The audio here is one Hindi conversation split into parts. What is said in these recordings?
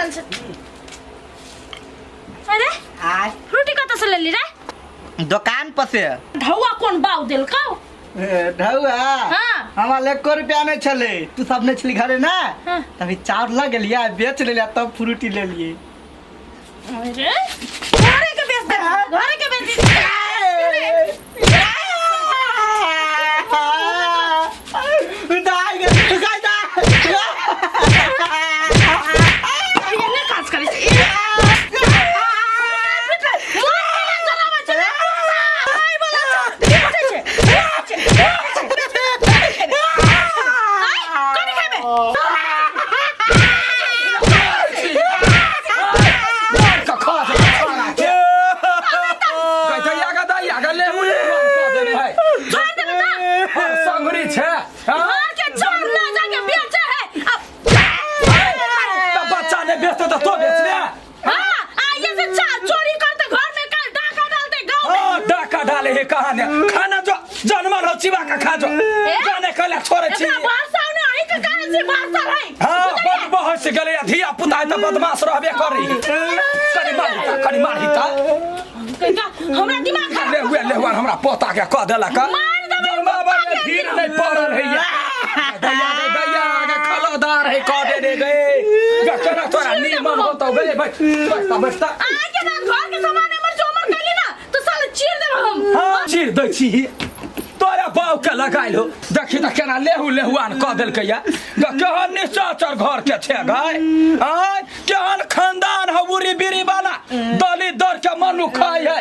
चल से अरे आय रोटी कत से ले ली रे दुकान पर से ढौआ कौन बाऊ दिल का ढौआ हां हमारे 1 रुपया नहीं चले तू सब नहीं चली घरे ना हाँ। तभी चाउर लग लिया बेच ले लिया तब फ्रूटी ले लिए अरे घरे के बेच दे घरे के बेच दे खाना जो जनमल हो चिबा का खा जो जाने कले छोरे छी भाषा ने आई के काहे से भाषा है हां बड़ बहुत से गले धिया पुता त बदमाश रहबे करी कनी मारी ता हमरा दिमाग खराब ले हुआ हमरा पोता के कह देला का मार देबे बाबा के धीर नहीं पड़ल है दया के खलोदार है कह दे गए गचरा तोरा नीमन हो तो गए भाई बस आके ना घर के सामान हमर जोमर कैली ना तो साले चीर देब हम हां चीर दै छी तोरा बाव के लगाइलो देखी त केना लेहुआन कह देलकै या केहन निशाचर घर के छे गाय आय केहन खानदान ह बुरी बिरी वाला दलित दर के मनु खाय है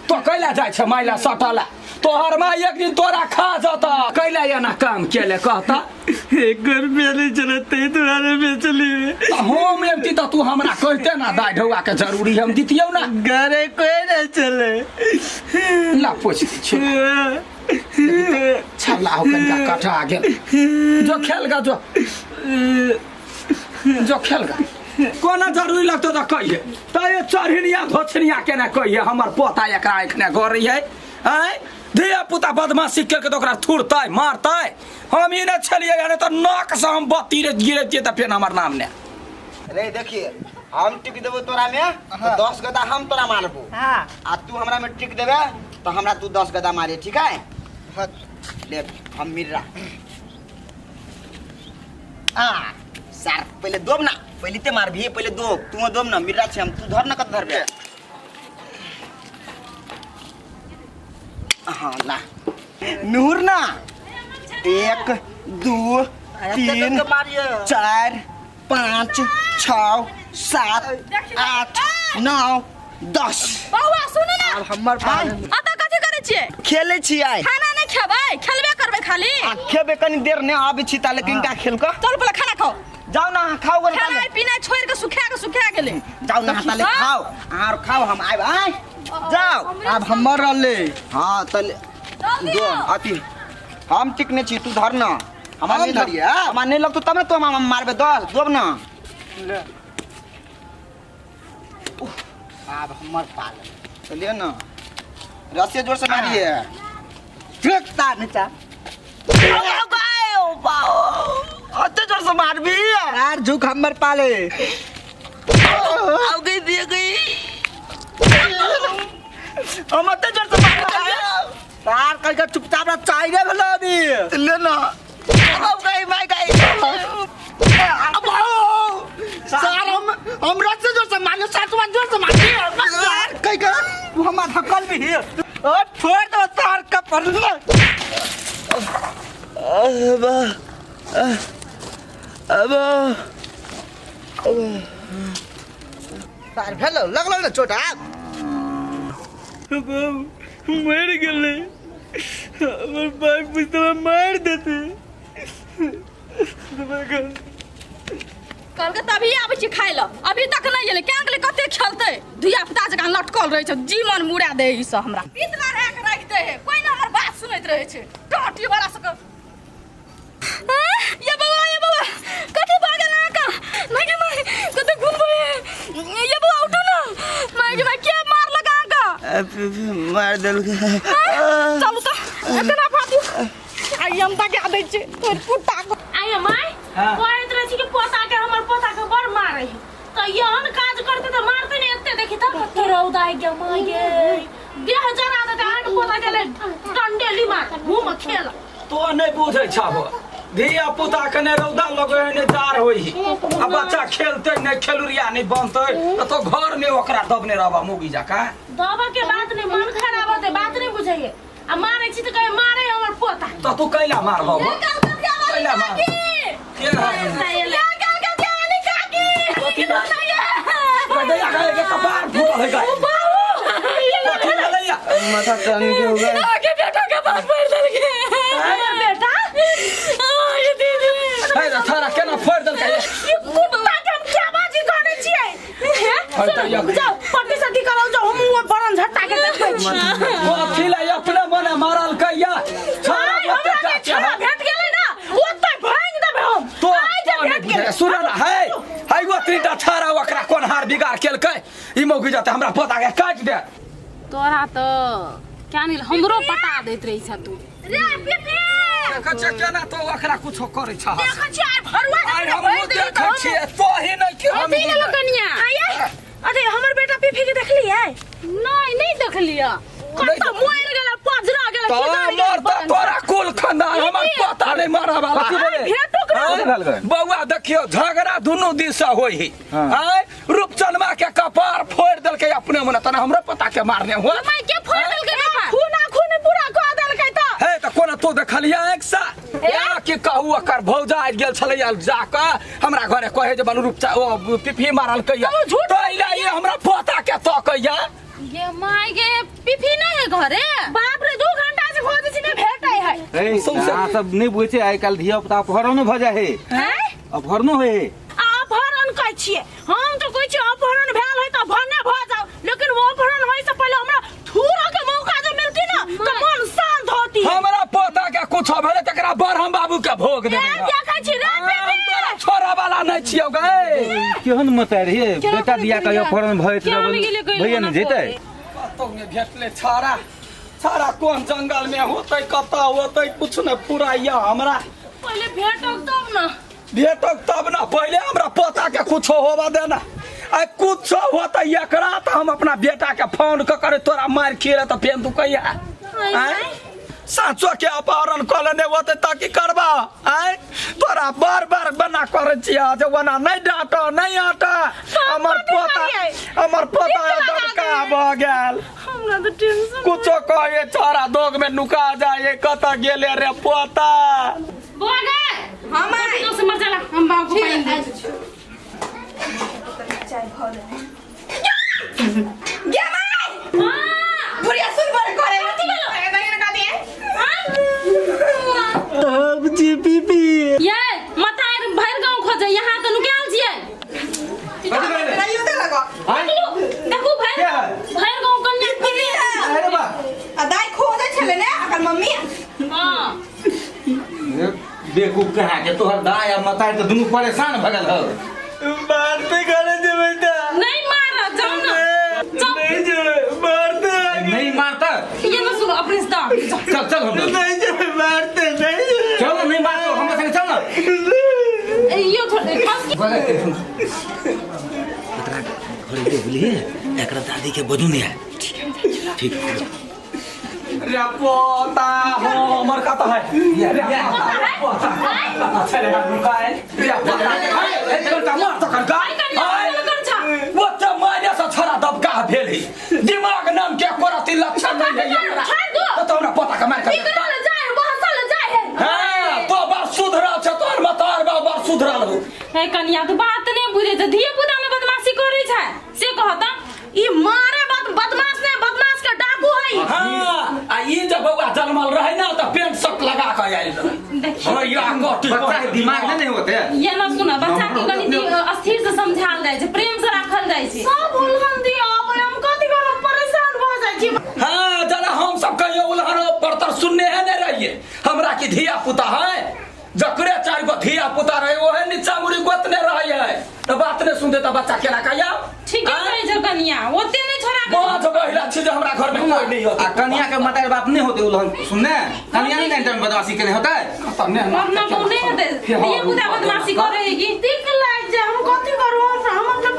तो कैला जाय छे माइला सटला तोहर मां एक दिन तोरा खा जाता कैला या ना काम केले कहता एक घर में नहीं चलते तुम्हारे बेच लिए होम लेती तो तू हमरा कहते ना दाई ढौआ के जरूरी हम दितियौ ना घरे कोई नहीं चले ला पूछ छे छल्ला हो कनका कटा गेल जो खेल गा जो खेल गा कोना जरूरी लगतो त कहिए त ये चढ़निया धोछनिया केना कहिए हमर पोता एकरा एखने गरी है आय धिया पुता बदमाशी करके तो ओकरा थुरतै मारतै हम ई न छलिए यानी त नाक से हम बत्ती रे गिरतिए त फेर हमर नाम ने रे देखिए हम टिक देबो तोरा में तो 10 गदा हम तोरा मारबो हां आ तू हमरा में टिक देबे तो हमरा तू 10 गदा मारे ठीक है ले हम मिर्रा सर पहले दोब ना पहले ते मार भी पहले दो तू दोब ना मिर्रा छे हम तू धर ना कत धरबे हां ला नूर ना 1 2 3 4 5 6 7 8 9 10 बौआ सुन ना अब हमर पास आता कथि करे छिए खेले छी आइ खाना नहीं खेबै खेलबे करबे खाली खेबे कनी देर ने आबे छी ता लेकिन का खेल को चल पहले खाना खाओ जाओ ना खाओ गो खाना पीना छोड़ के सुखा गेले जाओ ना ताले खाओ और खाओ हम आइ आइ जाओ अब हमर रहले हां तले दो आती हम टिकने छी तू धर ना हमरा नहीं धरिए हमरा नहीं लगतो तब ना तू हम मारबे 10 दोब ना ले अब हमर पाल चलिए ना रस्सी जोर से मारिए ट्रक तार नीचा अते जोर से मार भी यार झुक हमर पाले आओ गई दे गई हम अते जोर से मार तार कह के चुपचाप रह चाहिए भलो अभी ले ना आओ गई भाई गई अब सर हम रस्सी जोर से मारने साथ में जोर से मार यार कह के तू हमार धक्कल भी है और छोड़ दो तार का पड़ना अब तार भेलो लगलो ना चोट मर गेले हमर बाप पुछतो मार देते कल के तभी आबै छी खाइ ल अभी तक नहीं एले क्या गेले कते खेलते धिया पुता जका लटकल रहे छै जीवन मुड़ा दे ई सब हमरा इतना रख दे है कोई ना हमर बात सुनैत रहे छै टोटी वाला सक ये बाबा कथि भागल ना का नहीं मैं कते घूमबे ये बाबा उठो ना मैं के मार लगा का मार देल चल तो एतना फाटू आई हम तक आ दे छै तोर पुटा को आई माय कोई तरह छी के पोता के हमर पोता के बड़ मारे तो यहन काज करते तो मारते नहीं एते देखी त कते रौदा आ गया माये 2000 आदा त हाथ पोता गेले टंडेली मार मुंह में खेल तो नहीं बुझे छाबो धिया पुता के ने रौदा लगे ने जार होई आ बच्चा खेलते नहीं खेलुरिया नहीं बनते तो घर में ओकरा दबने रहबा मुगी जाका दबा के बात नहीं मन खराब होते बात नहीं बुझाइए आ मारे छी त कहे मारे हमर पोता तो तू कैला मारबो कैला मार के के कपार फूटल है गए माथा टन के हो गया आगे बेटा के पास पड़ दल के बेटा ये दीदी है रे थारा केना फोड़ दल के कुत्ता के हम क्या बाजी करे छिए जाओ पट्टी सटी कराओ जाओ हम वो बरन झट्टा के देखै छी वो खिला अपने मने मारल कैया छोरा बच्चा हमरा छोरा भेट गेलै ना ओतै भांग देबे हम तो आइ जे भेट गेलै सुन ना है वो त्रिटा छारा ओकरा कोन हार बिगाड़ केलकै ई मौगी जाते हमरा पता के काट दे तोरा तो क्या नहीं हमरो पटा देत रही छ तू रे पिपी देखै छ केना तो ओकरा कुछो करे छ देखै छी आइ भरुआ आइ हम देखै छी तो ही नहीं कि हम अथी ले कनिया अरे हमर बेटा पिपी के देखलियै नहीं देख लिया कत मोइल गेलै पजरा गेलै तो मरता तोरा कुल खानदान हमर पता नहीं मारा वाला भेटो करा बउआ देखियो झगड़ा दुनु दिस से होई है आय रूपचंदमा के कपार फोड़ देल के अपने मने तना हमरा पता के मारने हो मैं के फोड़ देल के खूना खून पूरा क देल के त हे त कोना तो देखलिया एक सा या कि कहू ओकर भौजा आ गेल छलै जाके हमरा घरे कहे जे बनु रूपचा ओ पिपी मारल कहिया तो इला ये हमरा पता के तो कहिया ये माय के पिफी नहीं है घरे बाप रे 2 घंटा से खोज छी ने भेटै है ए अहाँ सब नहीं बुझे आइ काल धिया पुता अपहरण भ जाय है हैं अपहरण होय है अपहरण कहै छियै हम तो कहै छी अपहरण भेल है त भने भ जाओ लेकिन वो अपहरण होय से पहले हमरा थूरा के मौका जे मिलती ना त मन शांत होती हमरा पता के कुछ भेले तकरा बरहम बाबू के भोग दे देखै छी रे छोरा वाला नहीं छियौ गए केहन मत रे बेटा दिया के अपहरण भइत भैया न जेतै तो में भेटले छारा छारा कोन जंगल में होतै कता होतै कुछ न पूरा या हमरा पहले भेटक तब ना भेटक तब ना पहले हमरा पता के कुछो होबा देना आ कुछो होतै एकरा त हम अपना बेटा के फोन क करे तोरा मार खिरे त फेन तू कहिया आय साचो के अपहरण कलने होतै त की करबा आय तोरा बार बार बना करे छिया जे वना नहीं डांट नहीं आट हमर पता दबका भ गेल हमरा तो टेंशन कुछो कहे छोरा दोग में नुका जाए कत गेले रे पोता बोगे हम तो से मर जाला हम बाबू को पाइन दे चाय भले ये माय हां बुढ़िया सुन बर करे मत गेलो ए का दे अब जी पीपी ये मतार भर गांव खोजे यहां त नुकाल छियै कहियो दे लगा देखू भर गांव कन्या खोजे अरे बा आ दाई खोजे छले ने अकर मम्मी हां बेकूफ कहा के तोहर दाय आ मताय त दुनु परेशान भ गेल हो मारते करे जे बेटा नहीं मारा जाओ ना नहीं जे मारते नहीं मारता ये ना सुनो अपने स्टाफ चल चल हम नहीं जे मारते नहीं चल नहीं मारतो हम संग चल ना ये थोड़े खास की इतना घरे के बोलिए एकरा दादी के बजू नहीं है ठीक रे पोता हमर कता है रे पोता है चले नुका है रे पोता है ए चल मार तो कर वो त मारे से छोरा दबका भेल है दिमाग नाम के कोरती लक्षण नहीं है एकरा तो हमरा पता के मार कर जाए बहुत साल जाए हां तो बार सुधरा छ तोर मतार बार सुधरल हो है कन्या तो बात नहीं बुझे छ धिया पुता में बदमाशी करे छै से कहता ई मारे बदमाश ने बदमाश के डाकू है हां आ ई जब बउआ जन्मल रहे ना त पेंट शर्ट लगा के आइल रहे देखिए हमरा या गोटी बच्चा के दिमाग नहीं होते ये ना सुना बच्चा के कनी अस्थिर से समझाल जाय छै प्रेम से राखल जाय छै सब उलहन दिया अब हम कथि करो परेशान भ जाय छी हाँ जना हम सब कहियो उलहन पर सुनने है नहीं रहिए हमरा की धिया पुता है जकरे चार गो धिया पुता रहे वो है नीचा मुड़ी गोतने रहे है तो बात नहीं सुनते तो बच्चा केना कहिया ठीक है कहि छ कन्या ओते नहीं छोरा बहुत गहिला छी जे हमरा घर में कोई नहीं होता आ कन्या के मतार बाप नहीं होते उलहन सुनने कन्या नहीं टाइम बदमाशी करने होता है वरना तो नहीं होते ये पुता बदमाशी करे की ठीक लाग जा हम कथि करू हम अपने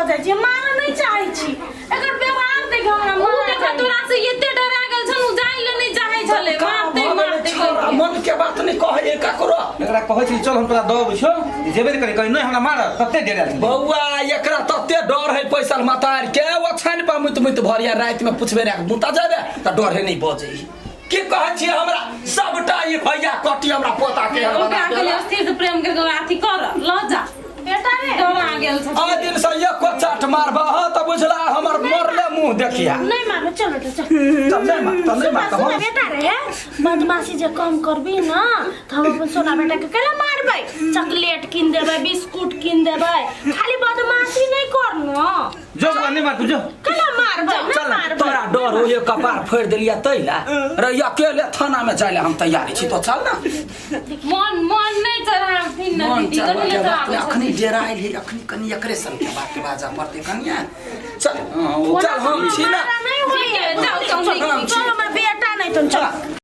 जाइ छी मारऽ नहीं चाहै छी एकर व्यवहार देख हमरा ऊ देखा तोरा से एते डरा गेल छन उ जाय ले नहीं चाहे छले मारते छोरा मन के बात नहीं कहे ककरो एकरा कहै छी चल हम तोरा दब छौ जेबे करे कहि नहीं हमरा मार तते डेरा बौआ एकरा तते डर है पैसा मातार के ओ छान पा मुत भरिया रात में पूछबे रे मुता जाबे त डर है नहीं बजे की कहै छी हमरा सबटा ई भैया कटी हमरा पोता के ओकरा के लिए स्थिर से प्रेम करके अथी कर ल जा बेटा रे डरा गेल छ आ दिन से एक को चाट मारबा ह त बुझला हमर मरले मुंह देखिया नहीं मारो चलो तो चल तब नहीं मार सुना बेटा रे बदमाशी जे कम करबी ना त हम अपन सोना बेटा के केला मारबै चॉकलेट किन देबै बिस्कुट किन देबै खाली बदमाशी नहीं करनो जो नहीं मार तू जो केला मारबै ना चल मारबै तोरा डर हो ये कपार फोड़ देलिया तैला रे अकेले थाना में जाइले हम तैयारी छी तो चल ना मन नहीं चढ़ा फिर न मन दीदी चल कनी बात अखनी डेराइल है अखनी कनी एकरे सन के बात के बाजा पड़ते कनिया चल चल हम छी ना नहीं होई जाओ चल हमर बेटा नहीं तो चल